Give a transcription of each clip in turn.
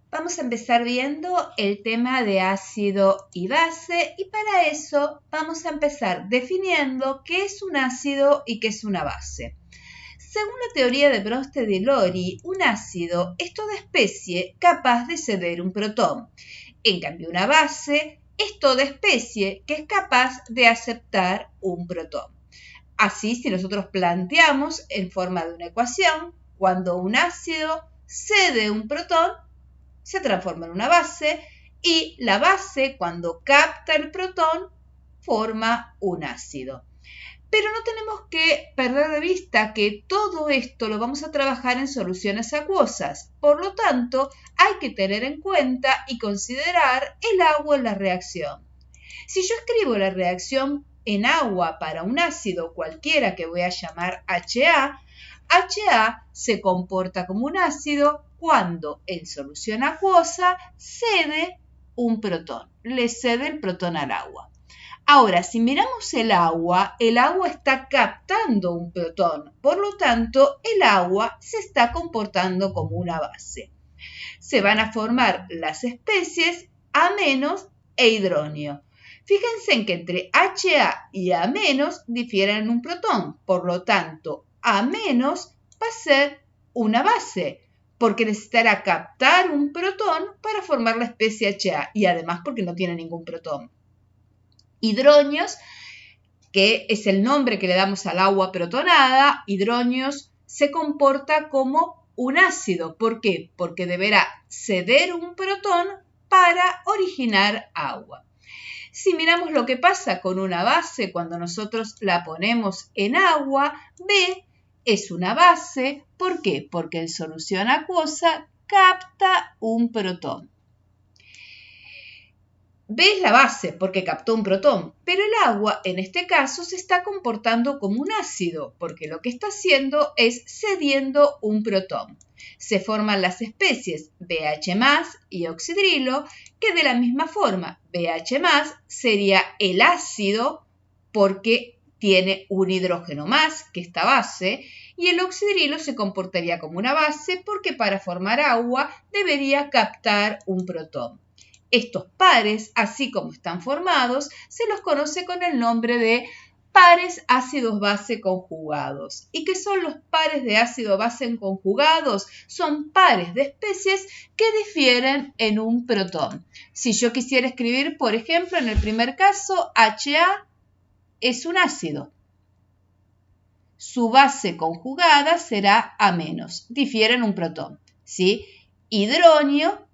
Vamos a empezar viendo el tema de ácido y base y para eso vamos a empezar definiendo qué es un ácido y qué es una base. Según la teoría de Bronsted y Lori, un ácido es toda especie capaz de ceder un protón. En cambio, una base es toda especie que es capaz de aceptar un protón. Así, si nosotros planteamos en forma de una ecuación, cuando un ácido cede un protón, se transforma en una base y la base, cuando capta el protón, forma un ácido. Pero no tenemos que perder de vista que todo esto lo vamos a trabajar en soluciones acuosas. Por lo tanto, hay que tener en cuenta y considerar el agua en la reacción. Si yo escribo la reacción en agua para un ácido cualquiera que voy a llamar HA, HA se comporta como un ácido cuando en solución acuosa cede un protón, le cede el protón al agua. Ahora, si miramos el agua está captando un protón, por lo tanto, el agua se está comportando como una base. Se van a formar las especies A- e hidronio. Fíjense en que entre HA y A- difieren en un protón, por lo tanto, A- va a ser una base, porque necesitará captar un protón para formar la especie HA y además porque no tiene ningún protón. Hidronios, que es el nombre que le damos al agua protonada, hidronios se comporta como un ácido. ¿Por qué? Porque deberá ceder un protón para originar agua. Si miramos lo que pasa con una base cuando nosotros la ponemos en agua, B es una base. ¿Por qué? Porque en solución acuosa capta un protón. B es la base porque captó un protón, pero el agua en este caso se está comportando como un ácido porque lo que está haciendo es cediendo un protón. Se forman las especies BH+ y oxidrilo, que de la misma forma BH+ sería el ácido porque tiene un hidrógeno más que esta base y el oxidrilo se comportaría como una base porque para formar agua debería captar un protón. Estos pares, así como están formados, se los conoce con el nombre de pares ácidos-base conjugados. ¿Y qué son los pares de ácido-base conjugados? Son pares de especies que difieren en un protón. Si yo quisiera escribir, por ejemplo, en el primer caso, HA es un ácido. Su base conjugada será A-, difiere en un protón, ¿sí? Hidronio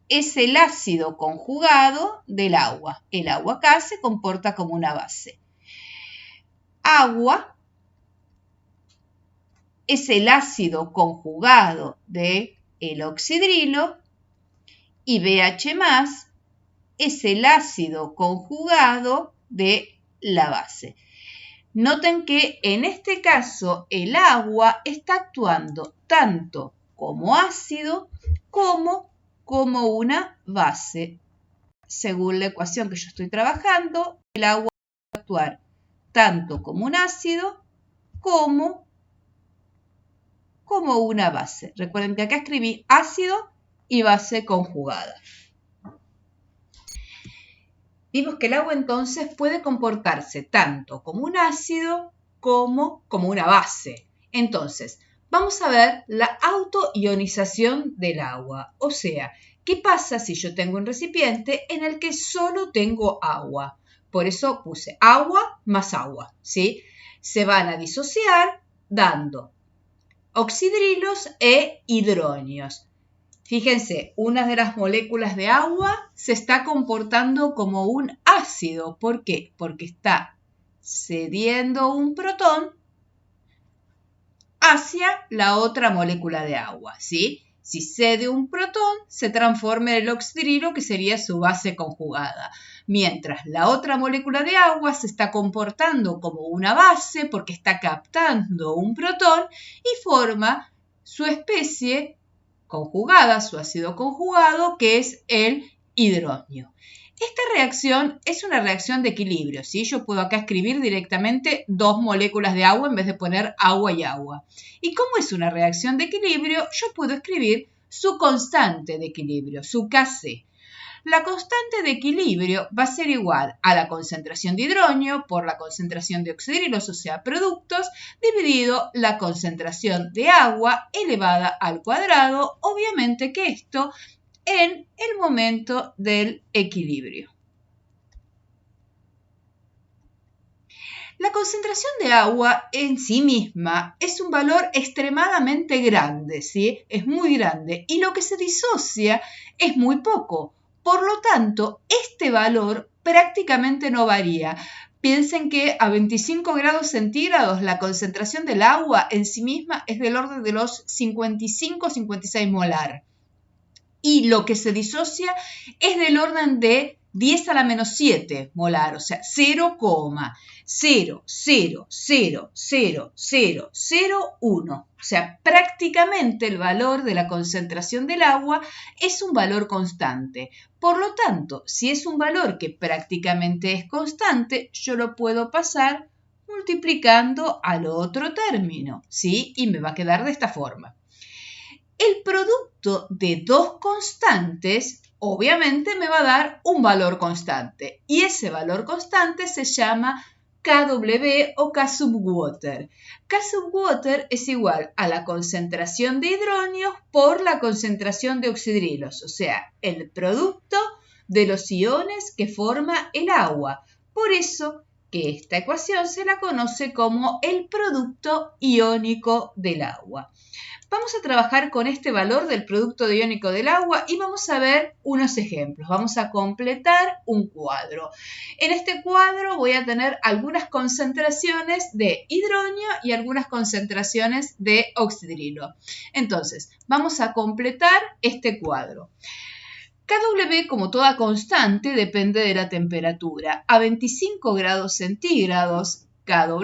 es el ácido conjugado del agua. El agua acá se comporta como una base. Agua es el ácido conjugado del oxidrilo y BH+ es el ácido conjugado de la base. Noten que en este caso el agua está actuando tanto como ácido como una base. Según la ecuación que yo estoy trabajando, el agua va a actuar tanto como un ácido como una base. Recuerden que acá escribí ácido y base conjugada. Vimos que el agua entonces puede comportarse tanto como un ácido como una base. Entonces, vamos a ver la autoionización del agua, o sea, ¿qué pasa si yo tengo un recipiente en el que solo tengo agua? Por eso puse agua más agua, ¿sí? Se van a disociar dando oxidrilos e hidronios. Fíjense, una de las moléculas de agua se está comportando como un ácido. ¿Por qué? Porque está cediendo un protón hacia la otra molécula de agua, ¿sí? Si cede un protón, se transforma en el oxidrilo, que sería su base conjugada. Mientras la otra molécula de agua se está comportando como una base porque está captando un protón y forma su especie conjugada, su ácido conjugado, que es el hidronio. Esta reacción es una reacción de equilibrio, ¿sí? Yo puedo acá escribir directamente dos moléculas de agua en vez de poner agua y agua. ¿Y cómo es una reacción de equilibrio? Yo puedo escribir su constante de equilibrio, su Kc. La constante de equilibrio va a ser igual a la concentración de hidrógeno por la concentración de oxidrilos, o sea, productos, dividido la concentración de agua elevada al cuadrado, obviamente que esto en el momento del equilibrio. La concentración de agua en sí misma es un valor extremadamente grande, ¿sí? Es muy grande y lo que se disocia es muy poco. Por lo tanto, este valor prácticamente no varía. Piensen que a 25 grados centígrados la concentración del agua en sí misma es del orden de los 55-56 molar. Y lo que se disocia es del orden de 10 a la menos 7 molar, o sea, 0,0000001. O sea, prácticamente el valor de la concentración del agua es un valor constante. Por lo tanto, si es un valor que prácticamente es constante, yo lo puedo pasar multiplicando al otro término, ¿sí? Y me va a quedar de esta forma. El producto de dos constantes obviamente me va a dar un valor constante y ese valor constante se llama Kw o K sub water. K sub water es igual a la concentración de hidrógenos por la concentración de oxidrilos, o sea, el producto de los iones que forma el agua. Por eso que esta ecuación se la conoce como el producto iónico del agua. Vamos a trabajar con este valor del producto iónico del agua y vamos a ver unos ejemplos. Vamos a completar un cuadro. En este cuadro voy a tener algunas concentraciones de hidrógeno y algunas concentraciones de oxidrilo. Entonces, vamos a completar este cuadro. Kw, como toda constante, depende de la temperatura. A 25 grados centígrados, Kw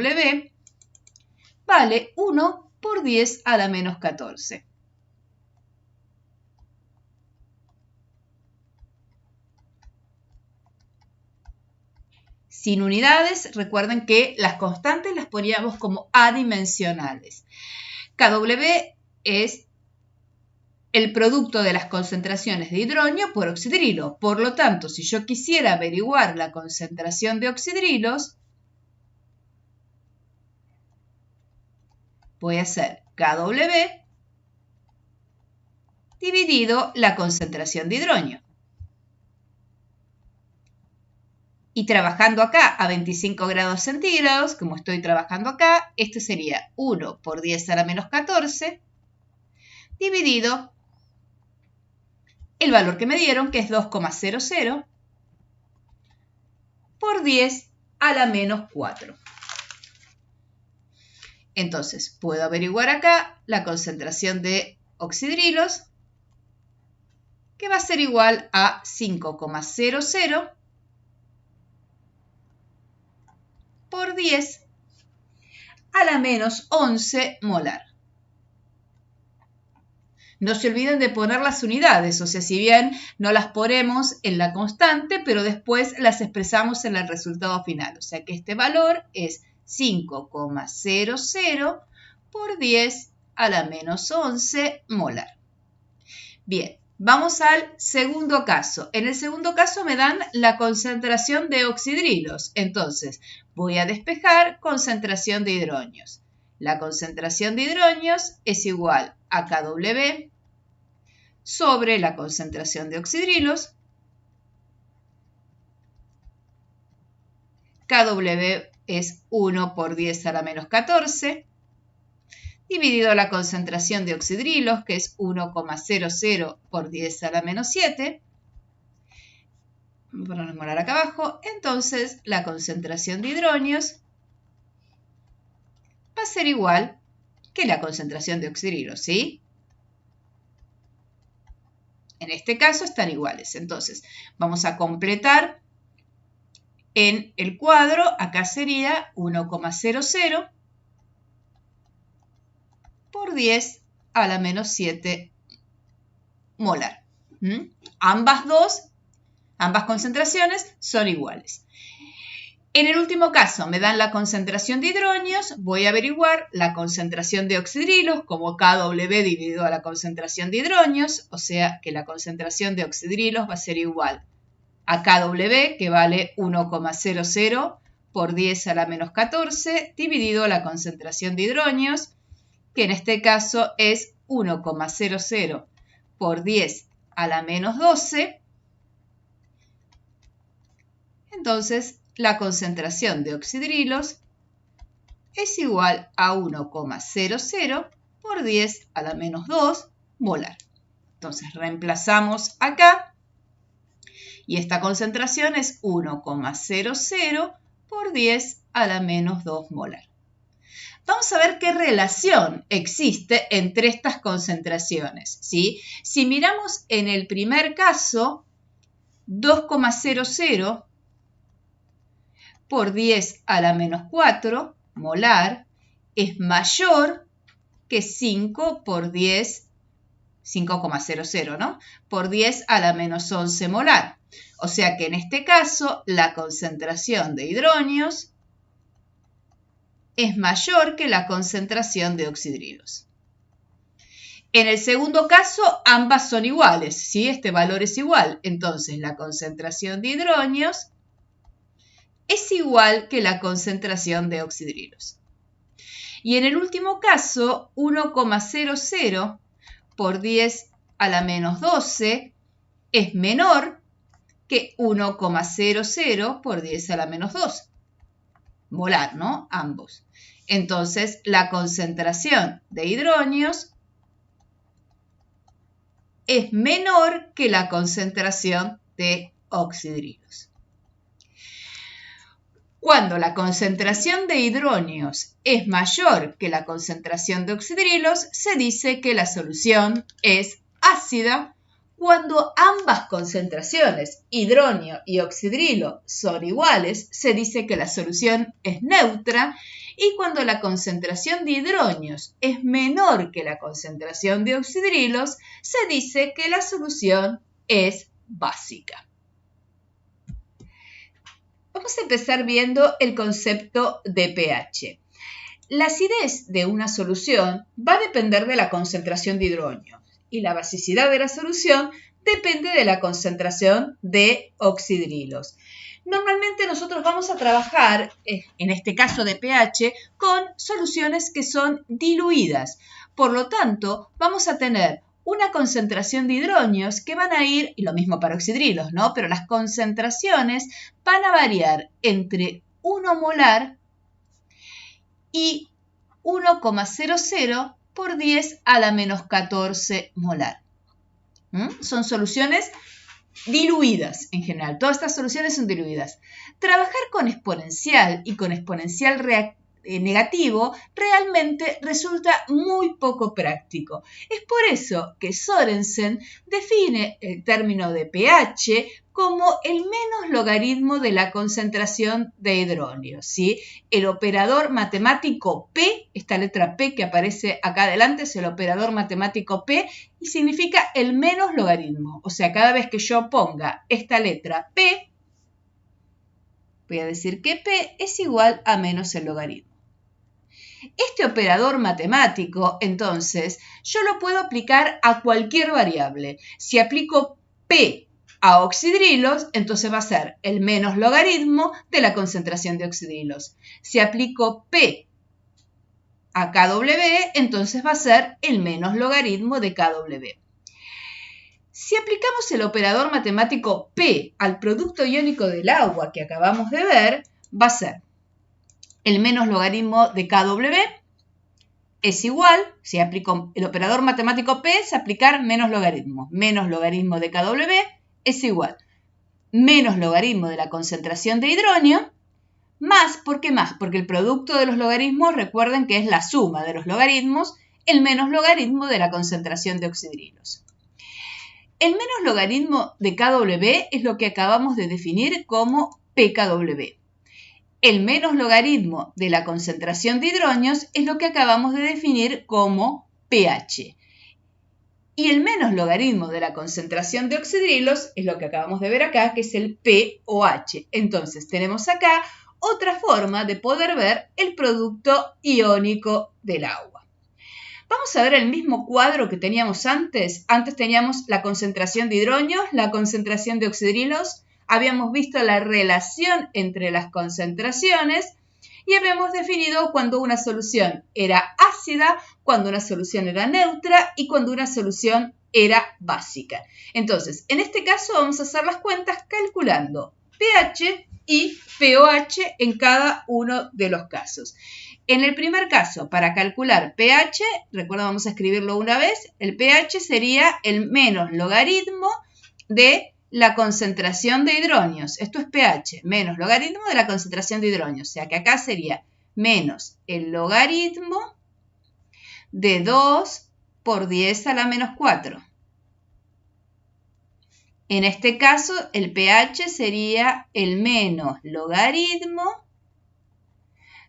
vale 1 por 10 a la menos 14. Sin unidades, recuerden que las constantes las poníamos como adimensionales. Kw es el producto de las concentraciones de hidrógeno por oxidrilo. Por lo tanto, si yo quisiera averiguar la concentración de oxidrilos, voy a hacer Kw dividido la concentración de hidrógeno. Y trabajando acá a 25 grados centígrados, como estoy trabajando acá, este sería 1 por 10 a la menos 14 dividido el valor que me dieron, que es 2,00 por 10 a la menos 4. Entonces, puedo averiguar acá la concentración de oxidrilos, que va a ser igual a 5,00 por 10 a la menos 11 molar. No se olviden de poner las unidades, o sea, si bien no las ponemos en la constante, pero después las expresamos en el resultado final. O sea que este valor es 5,00 por 10 a la menos 11 molar. Bien, vamos al segundo caso. En el segundo caso me dan la concentración de oxidrilos. Entonces, voy a despejar concentración de hidrógenos. La concentración de hidrógenos es igual a Kw sobre la concentración de oxidrilos. Kw es 1 por 10 a la menos 14, dividido la concentración de oxidrilos, que es 1,00 por 10 a la menos 7. Vamos a poner molar acá abajo. Entonces, la concentración de hidrógenos va a ser igual que la concentración de oxidrilos, ¿sí? En este caso están iguales. Entonces, vamos a completar en el cuadro. Acá sería 1,00 por 10 a la menos 7 molar. Ambas concentraciones son iguales. En el último caso me dan la concentración de hidronios, voy a averiguar la concentración de oxidrilos como KW dividido a la concentración de hidronios, o sea que la concentración de oxidrilos va a ser igual a KW, que vale 1,00 por 10 a la menos 14, dividido a la concentración de hidronios, que en este caso es 1,00 por 10 a la menos 12. Entonces, la concentración de oxidrilos es igual a 1,00 por 10 a la menos 2 molar. Entonces, reemplazamos acá y esta concentración es 1,00 por 10 a la menos 2 molar. Vamos a ver qué relación existe entre estas concentraciones, ¿sí? Si miramos en el primer caso, 2,00 por 10 a la menos 4 molar es mayor que 5 por 10, 5,00, ¿no? Por 10 a la menos 11 molar. O sea que en este caso la concentración de hidronios es mayor que la concentración de oxidrilos. En el segundo caso, ambas son iguales, ¿sí? Este valor es igual. Entonces, la concentración de hidronios es igual que la concentración de oxidrilos. Y en el último caso, 1,00 por 10 a la menos 12 es menor que 1,00 por 10 a la menos 2. Molar, ¿no? Ambos. Entonces, la concentración de hidronios es menor que la concentración de oxidrilos. Cuando la concentración de hidronios es mayor que la concentración de oxidrilos, se dice que la solución es ácida. Cuando ambas concentraciones, hidronio y oxidrilo, son iguales, se dice que la solución es neutra. Y cuando la concentración de hidronios es menor que la concentración de oxidrilos, se dice que la solución es básica. Vamos a empezar viendo el concepto de pH. La acidez de una solución va a depender de la concentración de hidronio y la basicidad de la solución depende de la concentración de oxidrilos. Normalmente nosotros vamos a trabajar, en este caso de pH, con soluciones que son diluidas. Por lo tanto, vamos a tener una concentración de hidronios que van a ir, y lo mismo para oxidrilos, ¿no? Pero las concentraciones van a variar entre 1 molar y 1,00 por 10 a la menos 14 molar. Son soluciones diluidas en general. Todas estas soluciones son diluidas. Trabajar con exponencial y con exponencial negativo realmente resulta muy poco práctico. Es por eso que Sorensen define el término de pH como el menos logaritmo de la concentración de hidronio, ¿sí? El operador matemático P, esta letra P que aparece acá adelante es el operador matemático P y significa el menos logaritmo. O sea, cada vez que yo ponga esta letra P, voy a decir que P es igual a menos el logaritmo. Este operador matemático, entonces, yo lo puedo aplicar a cualquier variable. Si aplico P a oxidrilos, entonces va a ser el menos logaritmo de la concentración de oxidrilos. Si aplico P a KW, entonces va a ser el menos logaritmo de KW. Si aplicamos el operador matemático P al producto iónico del agua que acabamos de ver, va a ser el menos logaritmo de KW es igual, si aplico el operador matemático P, es aplicar menos logaritmo. Menos logaritmo de KW es igual menos logaritmo de la concentración de hidronio, más, ¿por qué más? Porque el producto de los logaritmos, recuerden que es la suma de los logaritmos, el menos logaritmo de la concentración de oxidrilos. El menos logaritmo de KW es lo que acabamos de definir como pKW. El menos logaritmo de la concentración de hidronios es lo que acabamos de definir como pH. Y el menos logaritmo de la concentración de oxidrilos es lo que acabamos de ver acá, que es el pOH. Entonces, tenemos acá otra forma de poder ver el producto iónico del agua. Vamos a ver el mismo cuadro que teníamos antes. Antes teníamos la concentración de hidronios, la concentración de oxidrilos. Habíamos visto la relación entre las concentraciones y habíamos definido cuando una solución era ácida, cuando una solución era neutra y cuando una solución era básica. Entonces, en este caso vamos a hacer las cuentas calculando pH y pOH en cada uno de los casos. En el primer caso, para calcular pH, recuerda, vamos a escribirlo una vez, el pH sería el menos logaritmo de la concentración de hidronios. Esto es pH, menos logaritmo de la concentración de hidronios. O sea que acá sería menos el logaritmo de 2 por 10 a la menos 4. En este caso, el pH sería el menos logaritmo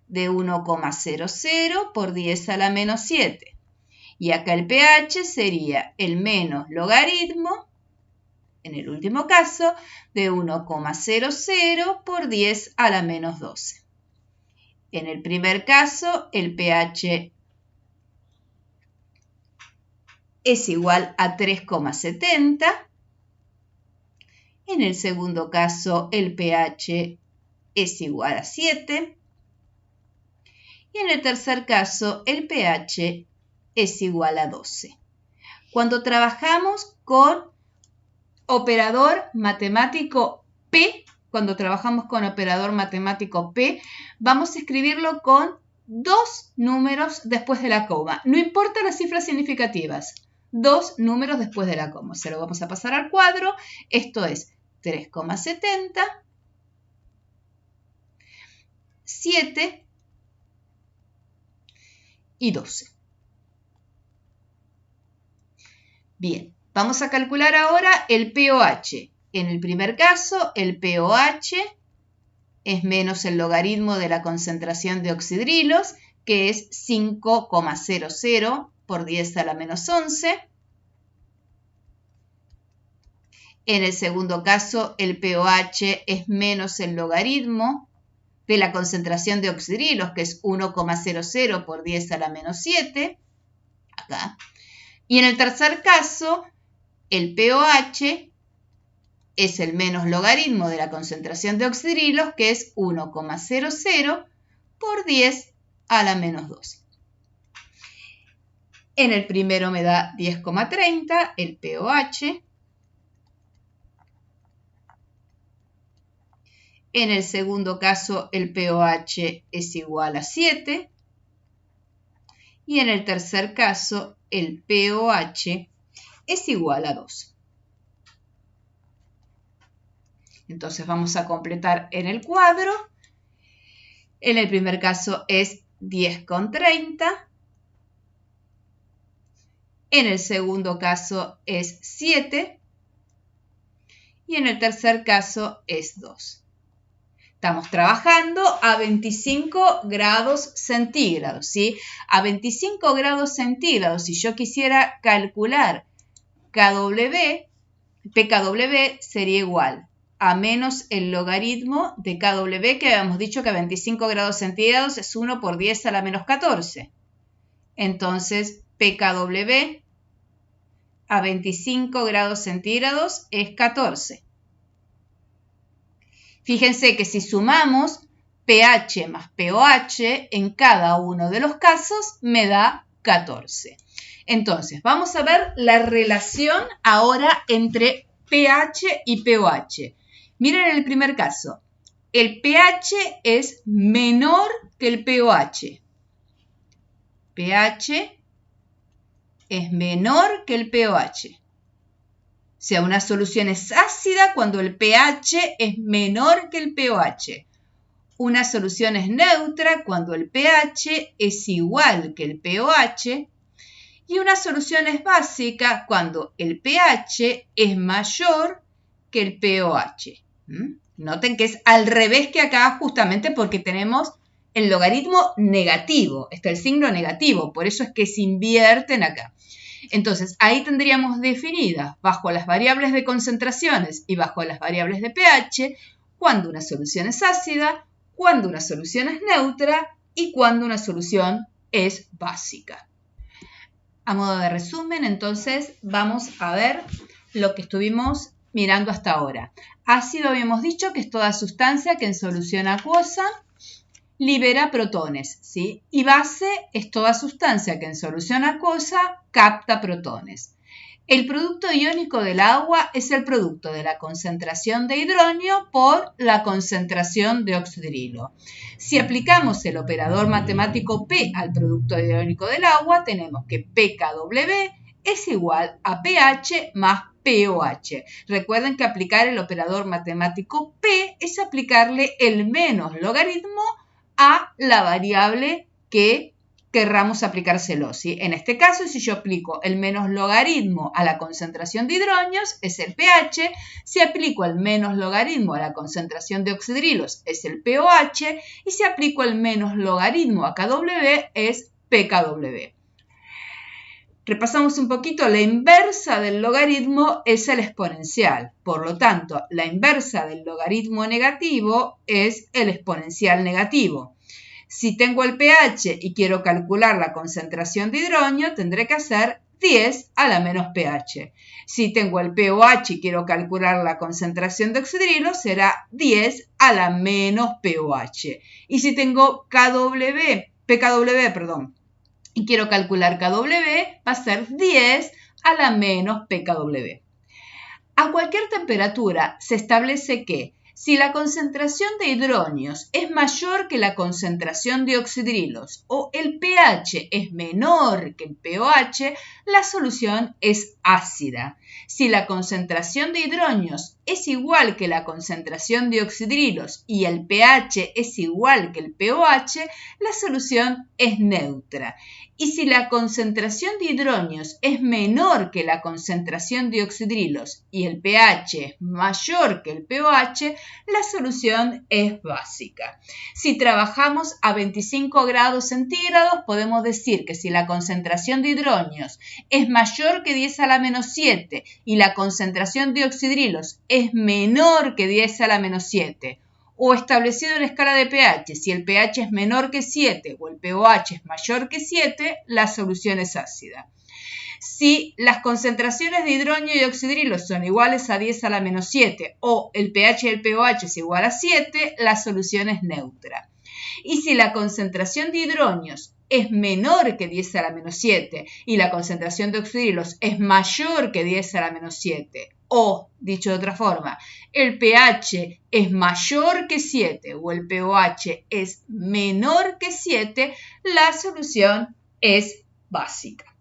de 1,00 por 10 a la menos 7. Y acá el pH sería el menos logaritmo, en el último caso, de 1,00 por 10 a la menos 12. En el primer caso, el pH es igual a 3,70. En el segundo caso, el pH es igual a 7. Y en el tercer caso, el pH es igual a 12. Cuando trabajamos con operador matemático P, vamos a escribirlo con 2 números después de la coma. No importa las cifras significativas, 2 números después de la coma. Se lo vamos a pasar al cuadro. Esto es 3,70, 7 y 12. Bien, vamos a calcular ahora el pOH. En el primer caso, el pOH es menos el logaritmo de la concentración de oxidrilos, que es 5,00 por 10 a la menos 11. En el segundo caso, el pOH es menos el logaritmo de la concentración de oxidrilos, que es 1,00 por 10 a la menos 7, acá. Y en el tercer caso, el pOH es el menos logaritmo de la concentración de oxidrilos, que es 1,00 por 10 a la menos 12. En el primero me da 10,30 el pOH. En el segundo caso, el pOH es igual a 7. Y en el tercer caso, el pOH es igual a 2. Entonces vamos a completar en el cuadro. En el primer caso es 10,30. En el segundo caso es 7. Y en el tercer caso es 2. Estamos trabajando a 25 grados centígrados, ¿sí? A 25 grados centígrados, si yo quisiera calcular pKw sería igual a menos el logaritmo de kW, que habíamos dicho que a 25 grados centígrados es 1 por 10 a la menos 14. Entonces, pKw a 25 grados centígrados es 14. Fíjense que si sumamos pH más pOH en cada uno de los casos me da 14. Entonces, vamos a ver la relación ahora entre pH y pOH. Miren el primer caso. El pH es menor que el pOH. pH es menor que el pOH. O sea, una solución es ácida cuando el pH es menor que el pOH. Una solución es neutra cuando el pH es igual que el pOH. Y una solución es básica cuando el pH es mayor que el pOH. Noten que es al revés que acá, justamente porque tenemos el logaritmo negativo. Está el signo negativo, por eso es que se invierten acá. Entonces, ahí tendríamos definidas bajo las variables de concentraciones y bajo las variables de pH cuando una solución es ácida, cuándo una solución es neutra y cuándo una solución es básica. A modo de resumen, entonces, vamos a ver lo que estuvimos mirando hasta ahora. Ácido habíamos dicho que es toda sustancia que en solución acuosa libera protones, ¿sí? Y base es toda sustancia que en solución acuosa capta protones. El producto iónico del agua es el producto de la concentración de hidronio por la concentración de oxidrilo. Si aplicamos el operador matemático P al producto iónico del agua, tenemos que pKw es igual a pH más pOH. Recuerden que aplicar el operador matemático P es aplicarle el menos logaritmo a la variable que querramos aplicárselo, ¿sí? En este caso, si yo aplico el menos logaritmo a la concentración de hidronios, es el pH. Si aplico el menos logaritmo a la concentración de oxidrilos, es el pOH. Y si aplico el menos logaritmo a Kw, es pKw. Repasamos un poquito, la inversa del logaritmo es el exponencial. Por lo tanto, la inversa del logaritmo negativo es el exponencial negativo. Si tengo el pH y quiero calcular la concentración de hidronio, tendré que hacer 10 a la menos pH. Si tengo el pOH y quiero calcular la concentración de oxidrilo, será 10 a la menos pOH. Y si tengo pKw, y quiero calcular Kw, va a ser 10 a la menos pKw. A cualquier temperatura se establece que si la concentración de hidronios es mayor que la concentración de oxidrilos o el pH es menor que el pOH, la solución es ácida. Si la concentración de hidronios es igual que la concentración de oxidrilos y el pH es igual que el pOH, la solución es neutra. Y si la concentración de hidronios es menor que la concentración de oxidrilos y el pH es mayor que el pOH, la solución es básica. Si trabajamos a 25 grados centígrados, podemos decir que si la concentración de hidronios es mayor que 10 a la menos 7 y la concentración de oxidrilos es menor que 10 a la menos 7, o establecido en escala de pH, si el pH es menor que 7 o el pOH es mayor que 7, la solución es ácida. Si las concentraciones de hidronio y oxidrilo son iguales a 10 a la menos 7 o el pH y el pOH es igual a 7, la solución es neutra. Y si la concentración de hidronios es menor que 10 a la menos 7 y la concentración de oxidrilos es mayor que 10 a la menos 7, o, dicho de otra forma, el pH es mayor que 7 o el pOH es menor que 7, la solución es básica.